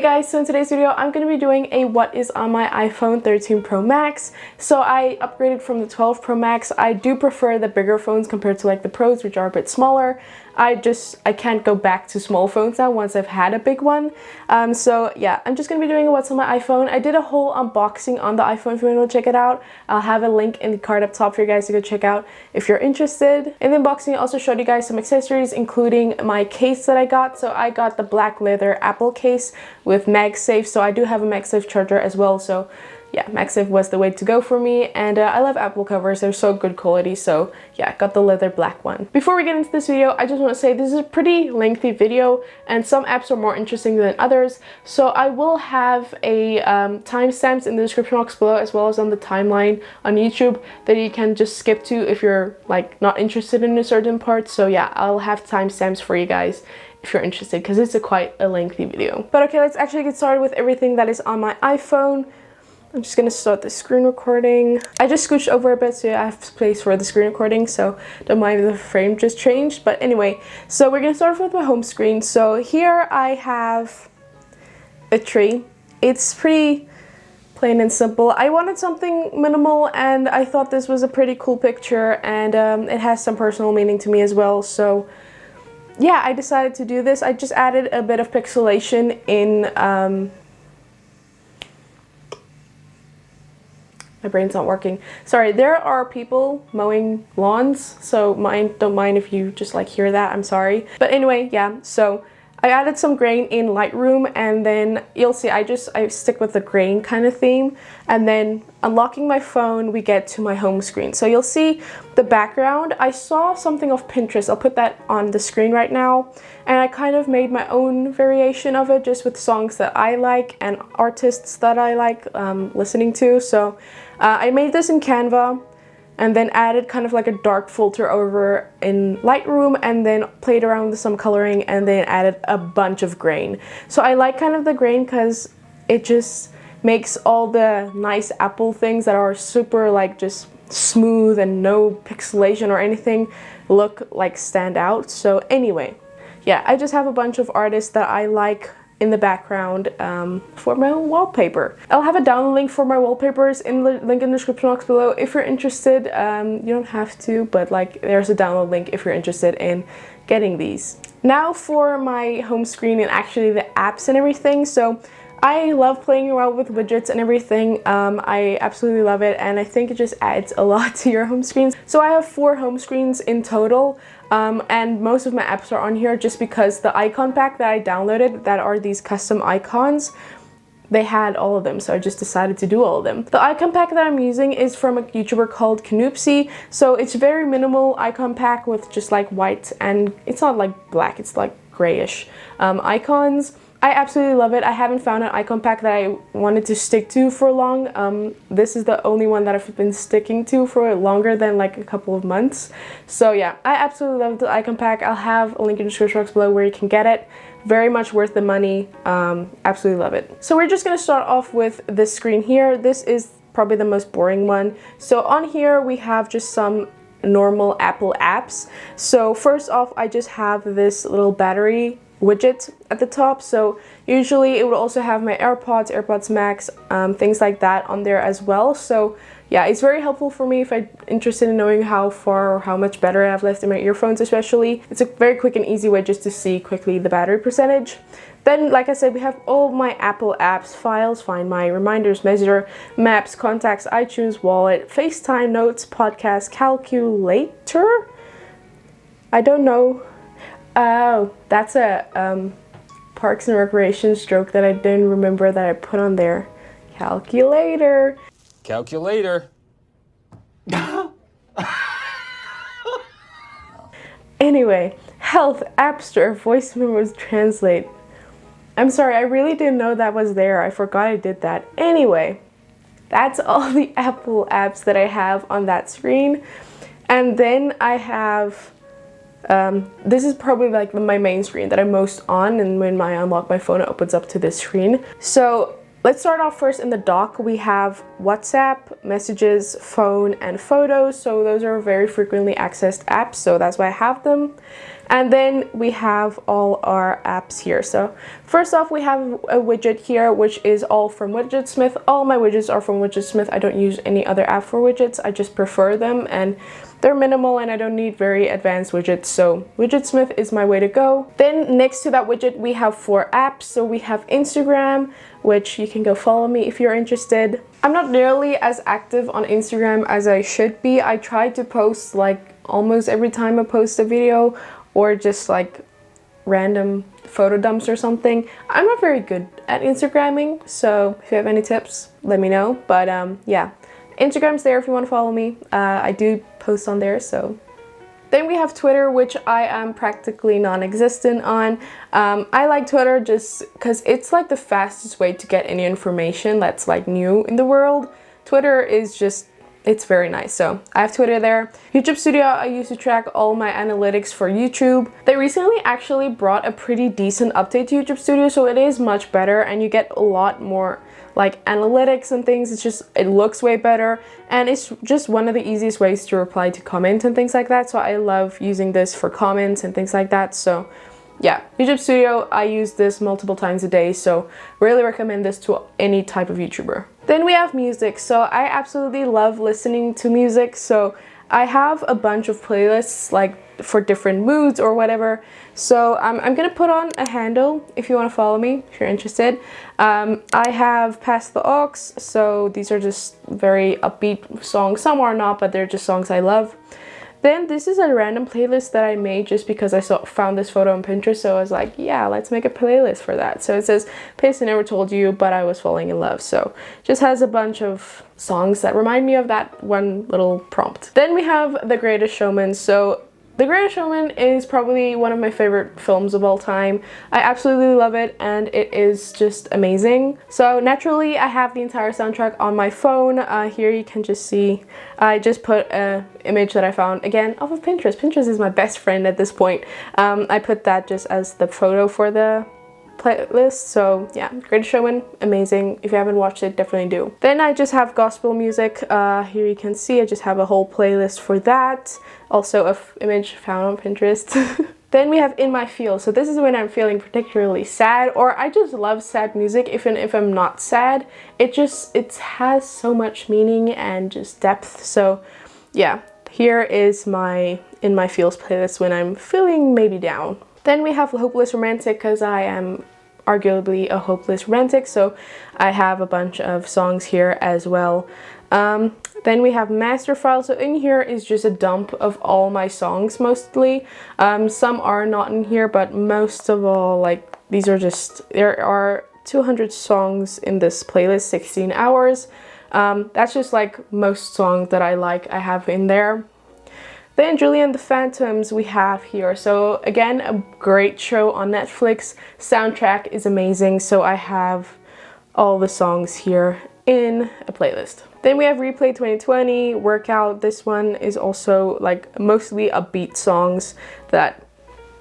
Hey guys, so in today's video I'm going to be doing a what is on my iPhone 13 Pro Max. So I upgraded from the 12 Pro Max. I do prefer the bigger phones compared to like the Pros, which are a bit smaller. I can't go back to small phones now once I've had a big one. So yeah, I'm just going to be doing what's on my iPhone. I did a whole unboxing on the iPhone if you want to check it out. I'll have a link in the card up top for you guys to go check out if you're interested. In the unboxing I also showed you guys some accessories, including my case that I got. So I got the black leather Apple case with MagSafe. So I do have a MagSafe charger as well. So yeah, MagSafe was the way to go for me, and I love Apple covers. They're so good quality. So yeah, got the leather black one. Before we get into this video, I just want to say this is a pretty lengthy video and some apps are more interesting than others. So I will have a timestamps in the description box below, as well as on the timeline on YouTube, that you can just skip to if you're like not interested in a certain part. So yeah, I'll have timestamps for you guys if you're interested, because it's quite a lengthy video. But okay, let's actually get started with everything that is on my iPhone. I'm just gonna start the screen recording. I just scooched over a bit so I have space for the screen recording, so don't mind if the frame just changed. But anyway, so we're gonna start with my home screen. So here I have a tree. It's pretty plain and simple. I wanted something minimal and I thought this was a pretty cool picture, and it has some personal meaning to me as well. So yeah, I decided to do this. I just added a bit of pixelation in my brain's not working. Sorry, there are people mowing lawns, so don't mind if you just like hear that, I'm sorry. But anyway, yeah, so I added some grain in Lightroom, and then you'll see I stick with the grain kind of theme. And then unlocking my phone, we get to my home screen. So you'll see the background. I saw something off Pinterest. I'll put that on the screen right now. And I kind of made my own variation of it, just with songs that I like and artists that I like listening to. So I made this in Canva, and then added kind of like a dark filter over in Lightroom, and then played around with some coloring, and then added a bunch of grain. So I like kind of the grain because it just makes all the nice Apple things that are super like just smooth and no pixelation or anything look like stand out. So anyway, yeah, I just have a bunch of artists that I like in the background for my wallpaper. I'll have a download link for my wallpapers in the link in the description box below if you're interested. You don't have to, but like there's a download link if you're interested in getting these. Now for my home screen and actually the apps and everything. So I love playing around with widgets and everything. I absolutely love it, and I think it just adds a lot to your home screens. So I have 4 home screens in total, and most of my apps are on here just because the icon pack that I downloaded, that are these custom icons, they had all of them, so I just decided to do all of them. The icon pack that I'm using is from a YouTuber called Canoopsy. So it's very minimal icon pack with just like white, and it's not like black, it's like grayish icons. I absolutely love it. I haven't found an icon pack that I wanted to stick to for long. This is the only one that I've been sticking to for longer than like a couple of months. So yeah, I absolutely love the icon pack. I'll have a link in the description box below where you can get it. Very much worth the money. Absolutely love it. So we're just gonna start off with this screen here. This is probably the most boring one. So on here we have just some normal Apple apps. So first off, I just have this little battery widget at the top. So usually it would also have my AirPods Max, things like that on there as well. So yeah, it's very helpful for me if I'm interested in knowing how far or how much battery I have left in my earphones especially. It's a very quick and easy way just to see quickly the battery percentage. Then, like I said, we have all my Apple apps, files, Find My, Reminders, Messenger, Maps, Contacts, iTunes, Wallet, FaceTime, Notes, Podcast, Calculator. I don't know. Oh, that's a Parks and Recreation joke that I didn't remember that I put on there. Calculator. Calculator. Anyway, Health, App Store, Voice Memos, Translate. I'm sorry, I really didn't know that was there. I forgot I did that. Anyway, that's all the Apple apps that I have on that screen. And then I have this is probably like my main screen that I'm most on, and when I unlock my phone it opens up to this screen. So let's start off first in the dock. We have WhatsApp, Messages, Phone, and Photos. So those are very frequently accessed apps, so that's why I have them. And then we have all our apps here. So first off, we have a widget here, which is all from Widgetsmith. All my widgets are from Widgetsmith. I don't use any other app for widgets. I just prefer them, and they're minimal and I don't need very advanced widgets, so Widgetsmith is my way to go. Then next to that widget we have 4 apps. So we have Instagram, which you can go follow me if you're interested. I'm not nearly as active on Instagram as I should be. I try to post like almost every time I post a video, or just like random photo dumps or something. I'm not very good at Instagramming, so if you have any tips, let me know. But yeah, Instagram's there if you want to follow me. I do post on there. So then we have Twitter, which I am practically non-existent on. I like Twitter just because it's like the fastest way to get any information that's like new in the world. Twitter is just, it's very nice. So I have Twitter there. YouTube Studio I use to track all my analytics for YouTube. They recently actually brought a pretty decent update to YouTube Studio, so it is much better and you get a lot more like analytics and things. It's just, it looks way better, and it's just one of the easiest ways to reply to comments and things like that. So I love using this for comments and things like that. So yeah, YouTube Studio, I use this multiple times a day, so really recommend this to any type of YouTuber. Then we have music. So I absolutely love listening to music. So I have a bunch of playlists like for different moods or whatever. So I'm gonna put on a handle if you want to follow me, if you're interested. I have Past the Aux, so these are just very upbeat songs. Some are not, but they're just songs I love. Then this is a random playlist that I made just because I found this photo on Pinterest, so I was like, yeah, let's make a playlist for that. So it says, Pace I Never Told You, But I Was Falling in Love. So just has a bunch of songs that remind me of that one little prompt. Then we have The Greatest Showman. So The Greatest Showman is probably one of my favorite films of all time. I absolutely love it, and it is just amazing. So naturally, I have the entire soundtrack on my phone. Here you can just see, I just put an image that I found, again, off of Pinterest. Pinterest is my best friend at this point. I put that just as the photo for the playlist. So yeah, Greatest Showman, amazing. If you haven't watched it, definitely do. Then I just have gospel music. Here you can see I just have a whole playlist for that. Also an image found on Pinterest. Then we have In My Feels. So this is when I'm feeling particularly sad, or I just love sad music. Even if I'm not sad, it has so much meaning and just depth. So yeah, here is my In My Feels playlist when I'm feeling maybe down. Then we have Hopeless Romantic, because I am arguably a hopeless romantic, so I have a bunch of songs here as well. Then we have Master File. So in here is just a dump of all my songs mostly. Some are not in here, but most of all, like, these are just, there are 200 songs in this playlist, 16 hours. That's just like most songs that I like I have in there. Then Julie and the Phantoms we have here. So again, a great show on Netflix. Soundtrack is amazing, so I have all the songs here in a playlist. Then we have Replay 2020, Workout. This one is also like mostly upbeat songs that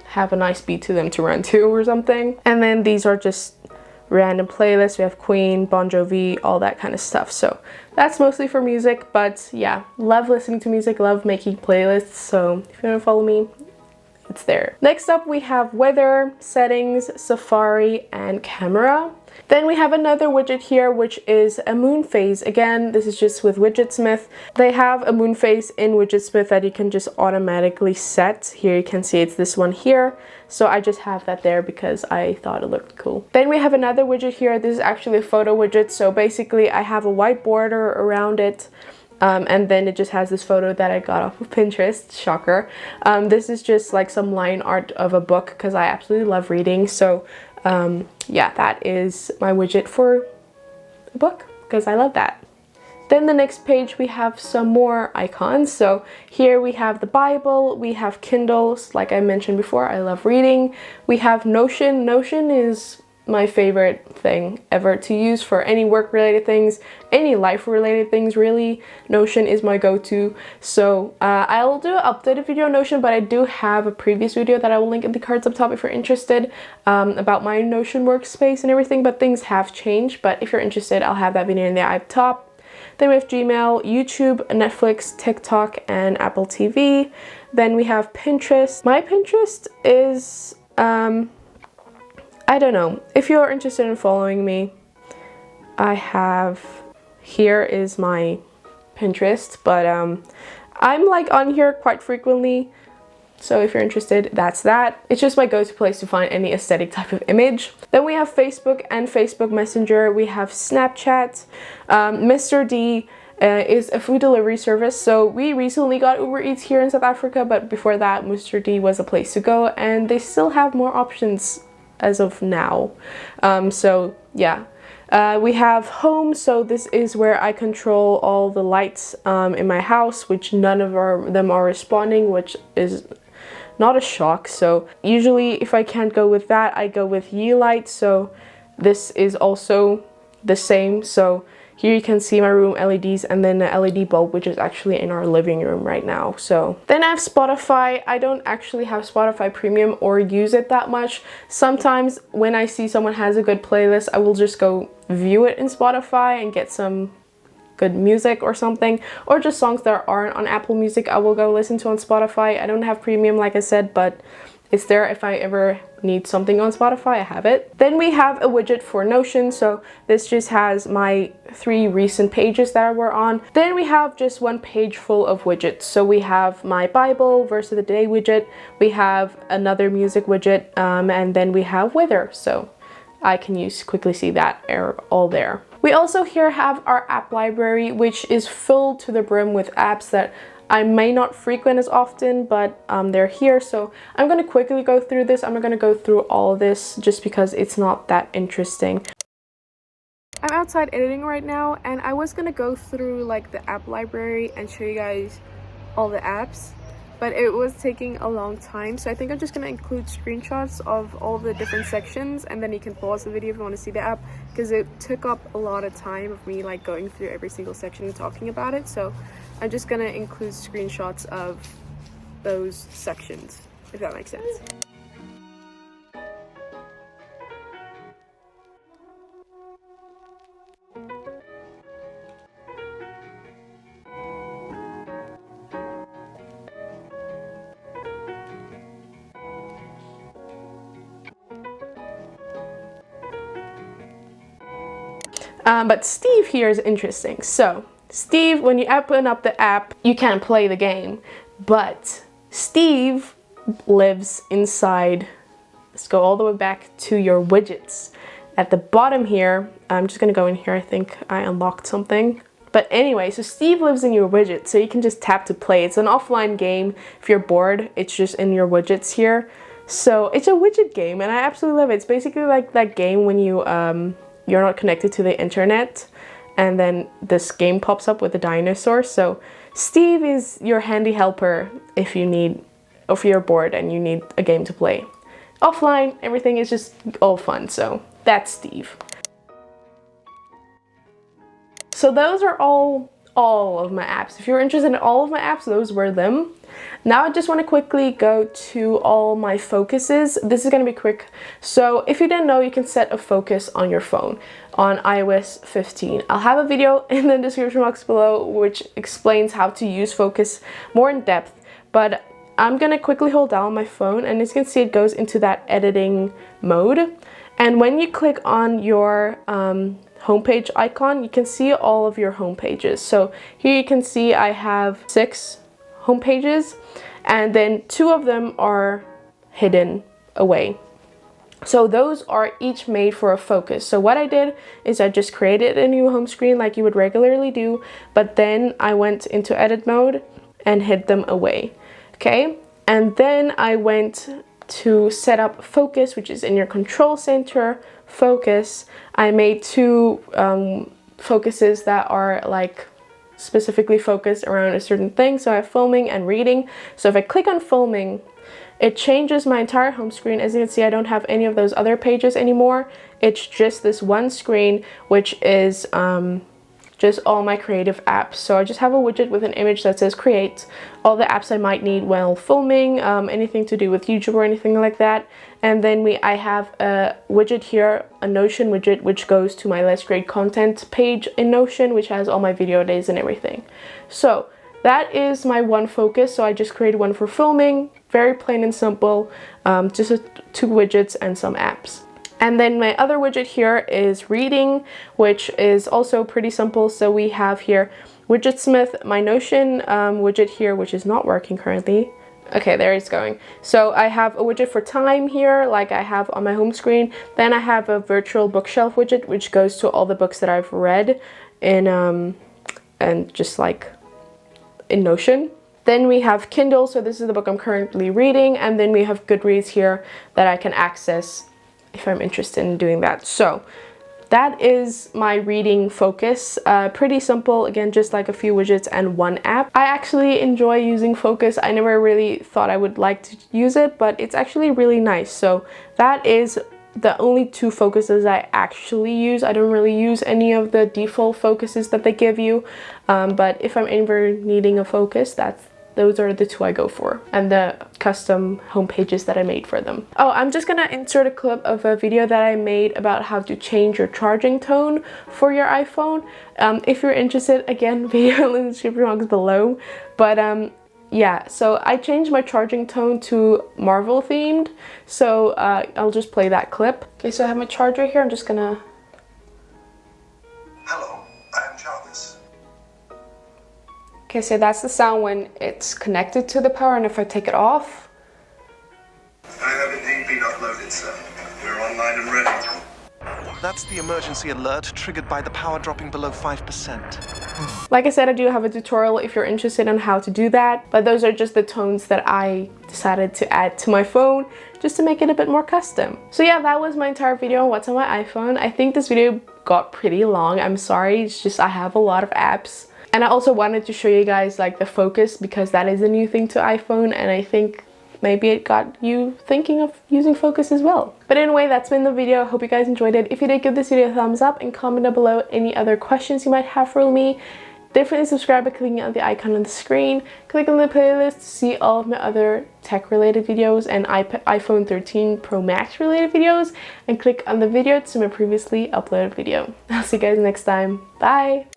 have a nice beat to them to run to or something. And then these are just random playlists. We have Queen, Bon Jovi, all that kind of stuff. So that's mostly for music, but yeah, love listening to music, love making playlists. So if you want to follow me, it's there. Next up we have Weather, Settings, Safari, and Camera. Then we have another widget here, which is a moon phase. Again, this is just with Widgetsmith. They have a moon phase in Widgetsmith that you can just automatically set. Here you can see it's this one here. So I just have that there because I thought it looked cool. Then we have another widget here. This is actually a photo widget. So basically I have a white border around it. And then it just has this photo that I got off of Pinterest, shocker. This is just like some line art of a book because I absolutely love reading. So yeah, that is my widget for a book because I love that. Then the next page we have some more icons. So here we have the Bible, we have Kindles, like I mentioned before, I love reading. We have Notion. Notion is my favorite thing ever to use for any work related things, any life related things really. Notion is my go-to. So I'll do an updated video on Notion, but I do have a previous video that I will link in the cards up top if you're interested, about my Notion workspace and everything, but things have changed. But if you're interested, I'll have that video in there up top. Then we have Gmail, YouTube, Netflix, TikTok, and Apple TV. Then we have Pinterest. My Pinterest is, I don't know. If you're interested in following me, here is my Pinterest, but I'm like on here quite frequently. So if you're interested, that's that. It's just my go-to place to find any aesthetic type of image. Then we have Facebook and Facebook Messenger. We have Snapchat. Mr. D is a food delivery service. So we recently got Uber Eats here in South Africa, but before that, Mr. D was a place to go, and they still have more options as of now. So yeah. We have Home, so this is where I control all the lights in my house, which none of them are responding, which is not a shock. So usually if I can't go with that, I go with Yeelight. So this is also the same. So here you can see my room LEDs and then the LED bulb, which is actually in our living room right now. So then I have Spotify. I don't actually have Spotify Premium or use it that much. Sometimes when I see someone has a good playlist, I will just go view it in Spotify and get some good music or something, or just songs that aren't on Apple Music I will go listen to on Spotify. I don't have Premium, like I said, but it's there if I ever need something on Spotify, I have it. Then we have a widget for Notion, so this just has my 3 recent pages that we're on. Then we have just one page full of widgets. So we have my Bible, verse of the day widget, we have another music widget, and then we have weather, so I can quickly see that all there. We also here have our app library, which is filled to the brim with apps that I may not frequent as often, but they're here. So I'm going to quickly go through this. I'm not going to go through all of this just because it's not that interesting. I'm outside editing right now, and I was going to go through like the app library and show you guys all the apps, but it was taking a long time, so I think I'm just going to include screenshots of all the different sections, and then you can pause the video if you want to see the app, because it took up a lot of time of me like going through every single section and talking about it. So I'm just going to include screenshots of those sections, if that makes sense. But Steve here is interesting. So Steve, when you open up the app, you can't play the game, but Steve lives inside. Let's go all the way back to your widgets. At the bottom here, I'm just gonna go in here. I think I unlocked something. But anyway, so Steve lives in your widget, so you can just tap to play. It's an offline game. If you're bored, it's just in your widgets here. So it's a widget game, and I absolutely love it. It's basically like that game when you're not connected to the internet, and then this game pops up with a dinosaur. So Steve is your handy helper if you're bored and you need a game to play. Offline, everything is just all fun, so that's Steve. So those are all of my apps. If you're interested in all of my apps, those were them. Now I just want to quickly go to all my focuses. This is going to be quick. So if you didn't know, you can set a focus on your phone on iOS 15. I'll have a video in the description box below which explains how to use focus more in depth, but I'm going to quickly hold down my phone, and as you can see, it goes into that editing mode. And when you click on your homepage icon, you can see all of your home pages. So here you can see I have 6 home pages, and then 2 of them are hidden away. So those are each made for a focus. So what I did is I just created a new home screen like you would regularly do, but then I went into edit mode and hid them away. Okay, and then I went to set up focus, which is in your control center focus. I made 2 focuses that are like specifically focused around a certain thing. So I have filming and reading. So if I click on filming, it changes my entire home screen. As you can see, I don't have any of those other pages anymore. It's just this one screen, which is just all my creative apps. So I just have a widget with an image that says create, all the apps I might need while filming, anything to do with YouTube or anything like that. And then I have a widget here, a Notion widget, which goes to my Let's Create Content page in Notion, which has all my video days and everything. So that is my one focus. So I just created one for filming, very plain and simple, just 2 widgets and some apps. And then my other widget here is reading, which is also pretty simple. So we have here Widgetsmith, my Notion widget here, which is not working currently. Okay, there it's going. So I have a widget for time here, like I have on my home screen. Then I have a virtual bookshelf widget, which goes to all the books that I've read in, and just like in Notion. Then we have Kindle, so this is the book I'm currently reading. And then we have Goodreads here that I can access if I'm interested in doing that. So that is my reading focus. Pretty simple, again, just like a few widgets and one app. I actually enjoy using Focus. I never really thought I would like to use it, but it's actually really nice. So that is the only 2 focuses I actually use. I don't really use any of the default focuses that they give you, but if I'm ever needing a focus, those are the 2 I go for, and the custom home pages that I made for them. Oh, I'm just gonna insert a clip of a video that I made about how to change your charging tone for your iPhone. If you're interested, again, video in the description box below. But yeah, so I changed my charging tone to Marvel themed. So I'll just play that clip. Okay, so I have my charger here. I'm just gonna... Hello, I am Jarvis. Okay, so that's the sound when it's connected to the power, and if I take it off. I have indeed been uploaded, sir. We're online and ready. That's the emergency alert triggered by the power dropping below 5%. Like I said, I do have a tutorial if you're interested on how to do that, but those are just the tones that I decided to add to my phone just to make it a bit more custom. So yeah, that was my entire video on what's on my iPhone. I think this video got pretty long. I'm sorry, it's just I have a lot of apps. And I also wanted to show you guys like the focus, because that is a new thing to iPhone, and I think maybe it got you thinking of using Focus as well. But anyway, that's been the video. I hope you guys enjoyed it. If you did, give this video a thumbs up and comment down below any other questions you might have for me. Definitely subscribe by clicking on the icon on the screen. Click on the playlist to see all of my other tech related videos and iPhone 13 Pro Max related videos, and click on the video to see my previously uploaded video. I'll see you guys next time. Bye!